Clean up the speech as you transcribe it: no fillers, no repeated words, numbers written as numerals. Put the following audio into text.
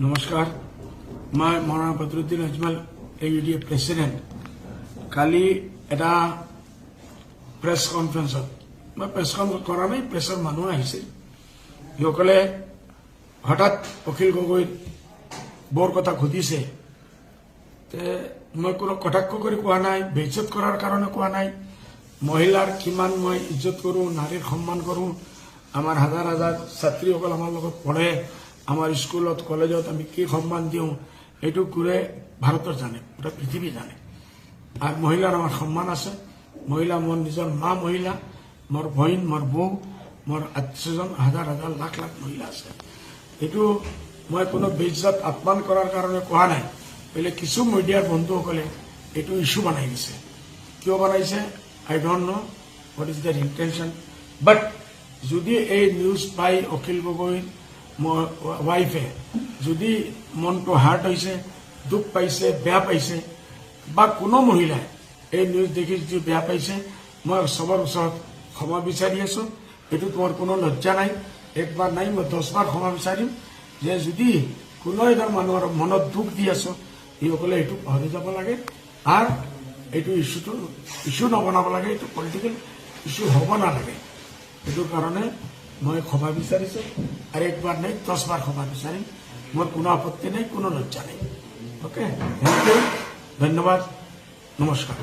নমস্কাৰ মই Maulana Badruddin Ajmal AUDA president কালি এটা প্ৰেছ কনফাৰেন্সত মই প্ৰেছ কনফাৰেন্স কৰা নাই প্ৰেছৰ মানুহ আহিছিল সকলে হঠাৎ অখিল গগৈ বৰ কথা সুধিছে মই কোনো কটাক্ষ কৰি কোৱা নাই বেইজ্জত কৰাৰ কাৰণে কোৱা নাই মহিলাৰ কিমান মই ইজ্জত কৰোঁ নাৰীৰ সন্মান কৰোঁ আমাৰ হাজাৰ হাজাৰ ছাত্ৰীসকল আমাৰ লগত পঢ়ে আমাৰ স্কুলত কলেজত আমি কি সম্মান দিওঁ এইটো ঘূৰে ভাৰতৰ জানে গোটেই পৃথিৱী জানে আৰ মহিলাৰ আমাৰ সম্মান আছে মহিলা মোৰ নিজৰ মা মহিলা মোৰ বহিন মোৰ বৌ মোৰ আত্মীয়জন হাজাৰ হাজাৰ লাখ লাখ মহিলা আছে এইটো মই কোনো বেইজ্জত আপমান কৰাৰ কাৰণে কোৱা নাই বেলেগ কিছু মিডিয়াৰ বন্ধুসকলে এইটো ইস্যু বনাই দিছে কিয় বনাইছে I don't know what is their intention but যদি এই নিউজ পাই অখিল গগৈৰ ওয়াইফে যদি মনটো হার্ট হয়েছে দুখ পাইছে বেয়া পাইছে বা কোনো মহিলাই এই নিউজ দেখি যদি বেয়া পাইছে মই সবার ওচৰত ক্ষমা বিচাৰি আছো এইটো তোমাৰ কোনো লজ্জা নাই একবাৰ নাই মই 10 বাৰ ক্ষমা বিচাৰিম যে যদি কোনো এজন মানুহৰ মনত দুখ দি আছো এইসকলে এইটো পাহৰি যাব লাগে আৰু এইটো ইস্যু নবনাব লাগে এইটো পলিটিকেল ইস্যু হ'ব নালাগে এইটোৰ কাৰণে মই ক্ষমা বিচাৰিছো আৰ একবাৰ নাই 10 বাৰ ক্ষমা বিচাৰিম মোৰ কোনো আপত্তি নাই কোনো লজ্জা নাই ওকে থ্যাংক ইউ ধন্যবাদ নমস্কার